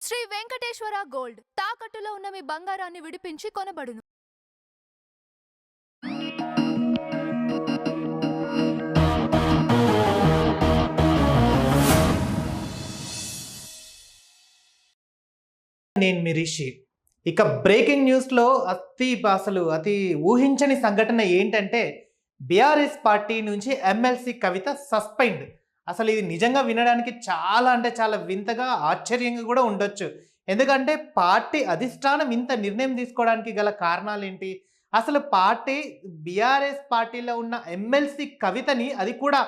Shri Venkateswara gold తాకట్టులో ఉన్న మీ బంగారాన్ని విడిపించి కొనబడును. నేను మీ రిషి. ఇక బ్రేకింగ్ న్యూస్లో అతి ఊహించని సంఘటన ఏంటంటే బీఆర్ఎస్ పార్టీ నుంచి ఎమ్మెల్సీ కవిత సస్పెండ్. అసలు ఇది నిజంగా వినడానికి చాలా అంటే చాలా వింతగా ఆశ్చర్యంగా కూడా ఉండొచ్చు. ఎందుకంటే పార్టీ అధిష్టానం ఇంత నిర్ణయం తీసుకోవడానికి గల కారణాలు ఏంటి? అసలు పార్టీ బీఆర్ఎస్ పార్టీలో ఉన్న ఎమ్మెల్సీ కవితని, అది కూడా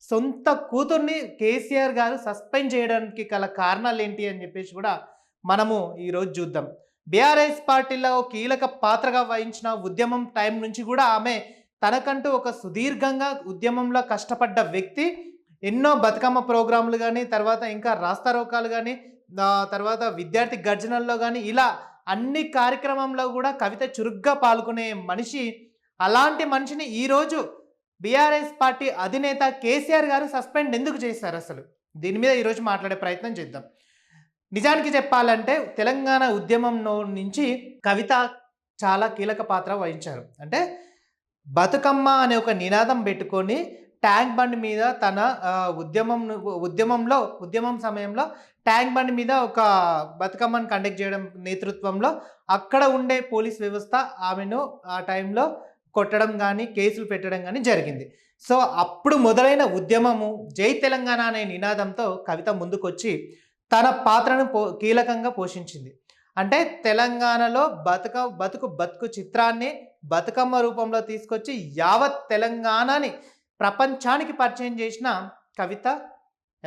సొంత కూతుర్ని కేసీఆర్ గారు సస్పెండ్ చేయడానికి గల కారణాలు ఏంటి అని చెప్పేసి కూడా మనము ఈరోజు చూద్దాం. బీఆర్ఎస్ పార్టీలో కీలక పాత్రగా వహించిన ఉద్యమం టైం నుంచి కూడా ఆమె తనకంటూ ఒక సుదీర్ఘంగా ఉద్యమంలో కష్టపడ్డ వ్యక్తి. ఎన్నో బతుకమ్మ ప్రోగ్రాంలు కానీ, తర్వాత ఇంకా రాస్తారోకాలు కానీ, తర్వాత విద్యార్థి గర్జనల్లో కానీ, ఇలా అన్ని కార్యక్రమంలో కూడా కవిత చురుగ్గా పాల్గొనే మనిషి. అలాంటి మనిషిని ఈరోజు బీఆర్ఎస్ పార్టీ అధినేత కేసీఆర్ గారు సస్పెండ్ ఎందుకు చేశారు? అసలు దీని మీద ఈరోజు మాట్లాడే ప్రయత్నం చేద్దాం. నిజానికి చెప్పాలంటే తెలంగాణ ఉద్యమంలో నుంచి కవిత చాలా కీలక పాత్ర వహించారు. అంటే బతుకమ్మ అనే ఒక నినాదం పెట్టుకొని ట్యాంక్ బండ్ మీద తన ఉద్యమం సమయంలో ట్యాంక్ బండ్ మీద ఒక బతుకమ్మను కండక్ట్ చేయడం నేతృత్వంలో అక్కడ ఉండే పోలీస్ వ్యవస్థ ఆమెను ఆ టైంలో కొట్టడం కానీ, కేసులు పెట్టడం కానీ జరిగింది. సో అప్పుడు మొదలైన ఉద్యమము జై తెలంగాణ అనే నినాదంతో కవిత ముందుకొచ్చి తన పాత్రను కీలకంగా పోషించింది. అంటే తెలంగాణలో బతుకు చిత్రాన్ని బతుకమ్మ రూపంలో తీసుకొచ్చి యావత్ తెలంగాణని ప్రపంచానికి పరిచయం చేసిన కవిత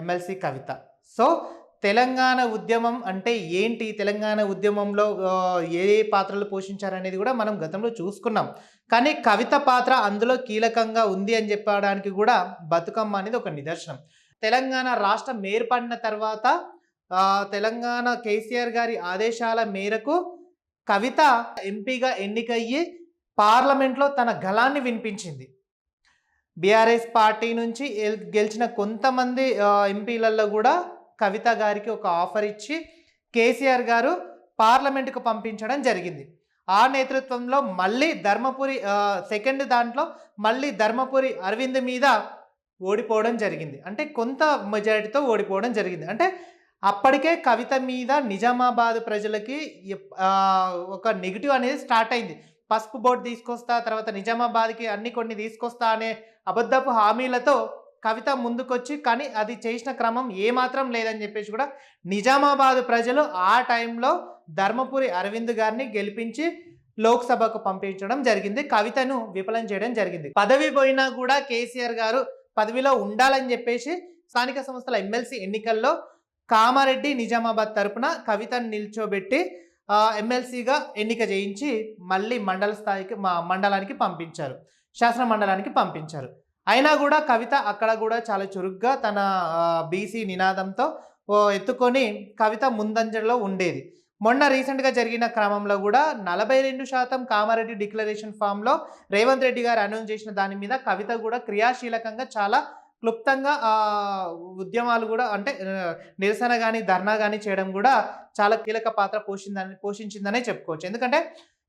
ఎమ్మెల్సీ కవిత. సో తెలంగాణ ఉద్యమం అంటే ఏంటి, తెలంగాణ ఉద్యమంలో ఏ పాత్రలు పోషించారనేది కూడా మనం గతంలో చూసుకున్నాం. కానీ కవిత పాత్ర అందులో కీలకంగా ఉంది అని చెప్పడానికి కూడా బతుకమ్మ అనేది ఒక నిదర్శనం. తెలంగాణ రాష్ట్రం ఏర్పడిన తర్వాత తెలంగాణ కేసీఆర్ గారి ఆదేశాల మేరకు కవిత ఎంపీగా ఎన్నికయ్యి పార్లమెంట్లో తన గళాన్ని వినిపించింది. బీఆర్ఎస్ పార్టీ నుంచి గెలిచిన కొంతమంది ఎంపీలలో కూడా కవిత గారికి ఒక ఆఫర్ ఇచ్చి కేసీఆర్ గారు పార్లమెంటుకు పంపించడం జరిగింది. ఆ నేతృత్వంలో మళ్ళీ సెకండ్ దాంట్లో మళ్ళీ ధర్మపురి అరవింద్ మీద ఓడిపోవడం జరిగింది. అంటే కొంత మెజారిటీతో ఓడిపోవడం జరిగింది. అంటే అప్పటికే కవిత మీద నిజామాబాద్ ప్రజలకి ఒక నెగిటివ్ అనేది స్టార్ట్ అయింది. పసుపు బోర్డు తీసుకొస్తా, తర్వాత నిజామాబాద్కి కొన్ని తీసుకొస్తా అనే అబద్ధపు హామీలతో కవిత ముందుకొచ్చి, కానీ అది చేసిన క్రమం ఏమాత్రం లేదని చెప్పేసి కూడా నిజామాబాద్ ప్రజలు ఆ టైంలో ధర్మపురి అరవింద్ గారిని గెలిపించి లోక్సభకు పంపించడం జరిగింది. కవితను విఫలం చేయడం జరిగింది. పదవి పోయినా కూడా కేసీఆర్ గారు పదవిలో ఉండాలని చెప్పేసి స్థానిక సంస్థల ఎమ్మెల్సీ ఎన్నికల్లో కామారెడ్డి నిజామాబాద్ తరపున కవితను నిల్చోబెట్టి ఎమ్మెల్సీగా ఎన్నిక చేయించి మళ్ళీ మండలానికి పంపించారు, శాసన మండలానికి పంపించారు. అయినా కూడా కవిత అక్కడ కూడా చాలా చురుగ్గా తన బీసీ నినాదంతో ఎత్తుకొని కవిత ముందంజలో ఉండేది. మొన్న రీసెంట్గా జరిగిన క్రమంలో కూడా 42% కామారెడ్డి డిక్లరేషన్ ఫామ్లో రేవంత్ రెడ్డి గారు అనౌన్స్ చేసిన దాని మీద కవిత కూడా క్రియాశీలకంగా చాలా క్లుప్తంగా ఉద్యమాలు కూడా, అంటే నిరసన కానీ ధర్నా కానీ చేయడం కూడా చాలా కీలక పాత్ర పోషించిందనే చెప్పుకోవచ్చు. ఎందుకంటే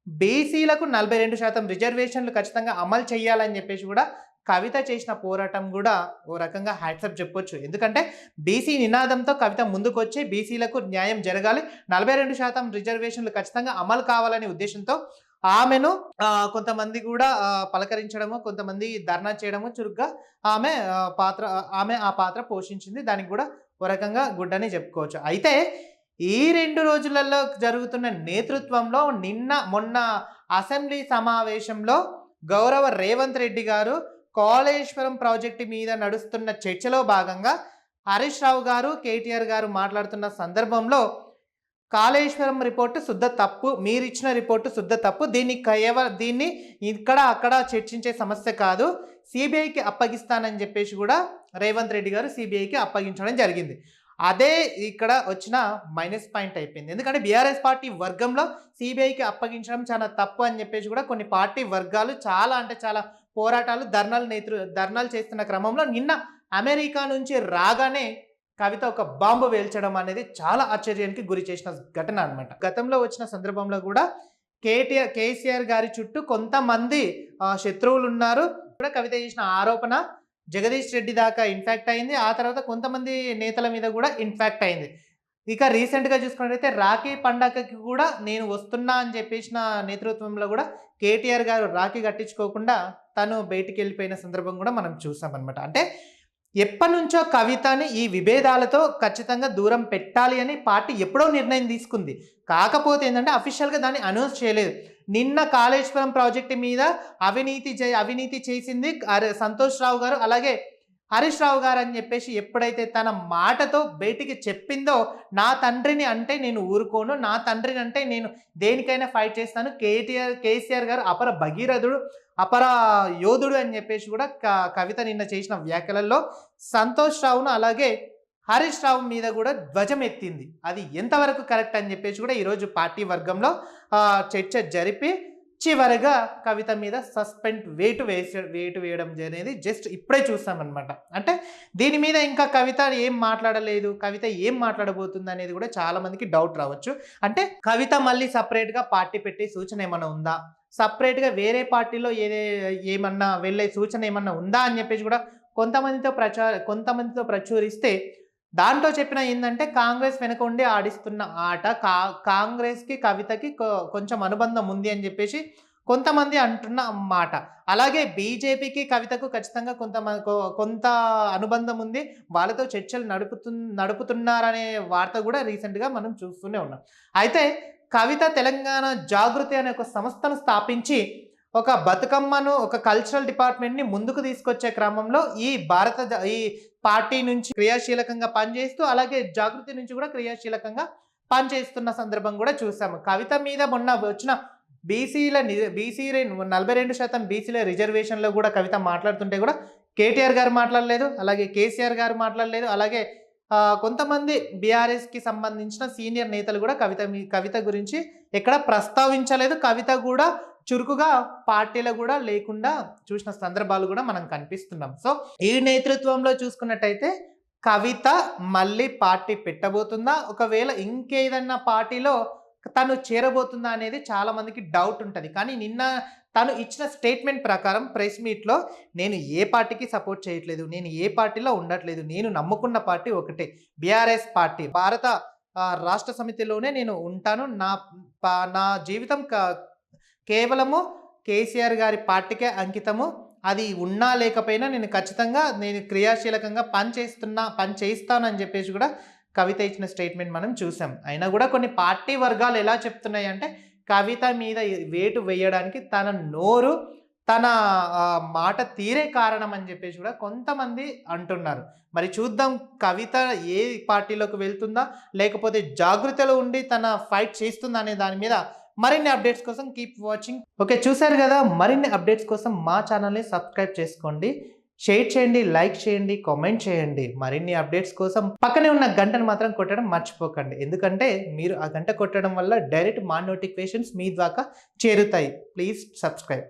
బీసీలకు 42% రిజర్వేషన్లు ఖచ్చితంగా అమలు చేయాలని చెప్పేసి కూడా కవిత చేసిన పోరాటం కూడా ఓ రకంగా హ్యాట్సప్ చెప్పొచ్చు. ఎందుకంటే బీసీ నినాదంతో కవిత ముందుకొచ్చి బీసీలకు న్యాయం జరగాలి, 42% రిజర్వేషన్లు ఖచ్చితంగా అమలు కావాలనే ఉద్దేశంతో ఆమెను కొంతమంది కూడా పలకరించడము, కొంతమంది ధర్నా చేయడము చురుగ్గా ఆమె ఆ పాత్ర పోషించింది. దానికి కూడా ఓ రకంగా గుడ్డని చెప్పుకోవచ్చు. అయితే ఈ 2 రోజులలో జరుగుతున్న నేతృత్వంలో మొన్న అసెంబ్లీ సమావేశంలో గౌరవ రేవంత్ రెడ్డి గారు కాళేశ్వరం ప్రాజెక్టు మీద నడుస్తున్న చర్చలో భాగంగా హరీష్ రావు గారు, కేటీఆర్ గారు మాట్లాడుతున్న సందర్భంలో కాళేశ్వరం రిపోర్టు శుద్ధ తప్పు, మీరిచ్చిన రిపోర్టు శుద్ధ తప్పు, దీన్ని ఇక్కడ అక్కడ చర్చించే సమస్య కాదు, సిబిఐకి అప్పగిస్తానని చెప్పేసి కూడా రేవంత్ రెడ్డి గారు సిబిఐకి అప్పగించడం జరిగింది. అదే ఇక్కడ వచ్చిన మైనస్ పాయింట్ అయిపోయింది. ఎందుకంటే బీఆర్ఎస్ పార్టీ వర్గంలో సిబిఐకి అప్పగించడం చాలా తప్పు అని చెప్పేసి కూడా కొన్ని పార్టీ వర్గాలు చాలా అంటే చాలా పోరాటాలు ధర్నాలు చేస్తున్న క్రమంలో నిన్న అమెరికా నుంచి రాగానే కవిత ఒక బాంబు వేల్చడం అనేది చాలా ఆశ్చర్యానికి గురి చేసిన ఘటన అనమాట. గతంలో వచ్చిన సందర్భంలో కూడా కేసీఆర్ గారి చుట్టూ కొంతమంది శత్రువులు ఉన్నారు కూడా కవిత చేసిన ఆరోపణ జగదీష్ రెడ్డి దాకా ఇన్ఫాక్ట్ అయింది. ఆ తర్వాత కొంతమంది నేతల మీద కూడా ఇన్ఫాక్ట్ అయింది. ఇక రీసెంట్గా చూసుకున్నట్టయితే రాఖీ పండగకి కూడా నేను వస్తున్నా అని చెప్పేసిన నేతృత్వంలో కూడా కేటీఆర్ గారు రాఖీ కట్టించుకోకుండా తను బయటికి వెళ్ళిపోయిన సందర్భం కూడా మనం చూసామన్నమాట. అంటే ఎప్పటి నుంచో కవితని ఈ విభేదాలతో ఖచ్చితంగా దూరం పెట్టాలి అని పార్టీ ఎప్పుడో నిర్ణయం తీసుకుంది. కాకపోతే ఏంటంటే అఫీషియల్గా దాన్ని అనౌన్స్ చేయలేదు. నిన్న కాళేశ్వరం ప్రాజెక్టు మీద అవినీతి చేసింది సంతోష్ రావు గారు అలాగే హరీష్ రావు గారు అని చెప్పేసి ఎప్పుడైతే తన మాటతో బయటికి చెప్పిందో, నా తండ్రిని అంటే నేను ఊరుకోను, నా తండ్రిని అంటే నేను దేనికైనా ఫైట్ చేస్తాను, కేసీఆర్ గారు అపర భగీరథుడు, అపర యోధుడు అని చెప్పేసి కూడా కవిత నిన్న చేసిన వ్యాఖ్యలలో సంతోష్ రావును అలాగే హరీష్ రావు మీద కూడా ధ్వజం ఎత్తింది. అది ఎంతవరకు కరెక్ట్ అని చెప్పేసి కూడా ఈరోజు పార్టీ వర్గంలో చర్చ జరిపి చివరిగా కవిత మీద సస్పెండ్ వేటు వేయడం అనేది జస్ట్ ఇప్పుడే చూసామన్నమాట. అంటే దీని మీద ఇంకా కవిత ఏం మాట్లాడలేదు, కవిత ఏం మాట్లాడబోతుంది అనేది కూడా చాలా మందికి డౌట్ రావచ్చు. అంటే కవిత మళ్ళీ సపరేట్గా పార్టీ పెట్టే సూచన ఏమన్నా ఉందా, సపరేట్గా వేరే పార్టీలో ఏమన్నా వెళ్ళే సూచన ఏమన్నా ఉందా అని చెప్పేసి కూడా కొంతమందితో ప్రచురిస్తే దాంట్లో చెప్పిన ఏంటంటే కాంగ్రెస్ వెనక ఉండి ఆడిస్తున్న ఆట, కాంగ్రెస్కి కవితకి కొంచెం అనుబంధం ఉంది అని చెప్పేసి కొంతమంది అంటున్న మాట. అలాగే బీజేపీకి కవితకు ఖచ్చితంగా కొంత అనుబంధం ఉంది, వాళ్ళతో చర్చలు నడుపుతున్నారనే వార్త కూడా రీసెంట్గా మనం చూస్తూనే ఉన్నాం. అయితే కవిత తెలంగాణ జాగృతి అనే ఒక సంస్థను స్థాపించి ఒక బతుకమ్మను ఒక కల్చరల్ డిపార్ట్మెంట్ని ముందుకు తీసుకొచ్చే క్రమంలో ఈ పార్టీ నుంచి క్రియాశీలకంగా పనిచేస్తూ అలాగే జాగృతి నుంచి కూడా క్రియాశీలకంగా పనిచేస్తున్న సందర్భం కూడా చూసాము. కవిత మీద మొన్న వచ్చిన బీసీ 42% బీసీల రిజర్వేషన్లో కూడా కవిత మాట్లాడుతుంటే కూడా కేటీఆర్ గారు మాట్లాడలేదు, అలాగే కేసీఆర్ గారు మాట్లాడలేదు, అలాగే కొంతమంది బీఆర్ఎస్కి సంబంధించిన సీనియర్ నేతలు కూడా కవిత గురించి ఎక్కడ ప్రస్తావించలేదు. కవిత కూడా చురుకుగా పార్టీలో కూడా లేకుండా చూసిన సందర్భాలు కూడా మనం కనిపిస్తున్నాం. సో ఈ నేతృత్వంలో చూసుకున్నట్టయితే కవిత మళ్ళీ పార్టీ పెట్టబోతుందా, ఒకవేళ ఇంకేదన్నా పార్టీలో తను చేరబోతుందా అనేది చాలా మందికి డౌట్ ఉంటుంది. కానీ నిన్న తను ఇచ్చిన స్టేట్మెంట్ ప్రకారం ప్రెస్ మీట్లో నేను ఏ పార్టీకి సపోర్ట్ చేయట్లేదు, నేను ఏ పార్టీలో ఉండట్లేదు, నేను నమ్ముకున్న పార్టీ ఒకటే బీఆర్ఎస్ పార్టీ, భారత రాష్ట్ర సమితిలోనే నేను ఉంటాను, నా జీవితం కేవలము కేసీఆర్ గారి పార్టీకే అంకితము, అది ఉన్నా లేకపోయినా నేను ఖచ్చితంగా క్రియాశీలకంగా పని చేయిస్తాను అని చెప్పేసి కూడా కవిత ఇచ్చిన స్టేట్మెంట్ మనం చూసాం. అయినా కూడా కొన్ని పార్టీ వర్గాలు ఎలా చెప్తున్నాయి అంటే కవిత మీద వేటు వేయడానికి తన నోరు తన మాట తీరే కారణం అని చెప్పేసి కూడా కొంతమంది అంటున్నారు. మరి చూద్దాం కవిత ఏ పార్టీలోకి వెళ్తుందా లేకపోతే జాగృతిలో ఉండి తన ఫైట్ చేస్తుందా అనే దాని మీద మరిన్ని అప్డేట్స్ కోసం కీప్ వాచింగ్. ఓకే, చూసారు కదా, మరిన్ని అప్డేట్స్ కోసం మా ఛానల్ని సబ్స్క్రైబ్ చేసుకోండి, షేర్ చేయండి, లైక్ చేయండి, కామెంట్ చేయండి. మరిన్ని అప్డేట్స్ కోసం పక్కనే ఉన్న గంటను మాత్రం కొట్టడం మర్చిపోకండి, ఎందుకంటే మీరు ఆ గంట కొట్టడం వల్ల డైరెక్ట్ మా నోటిఫికేషన్స్ మీ ద్వారా చేరుతాయి. Please subscribe.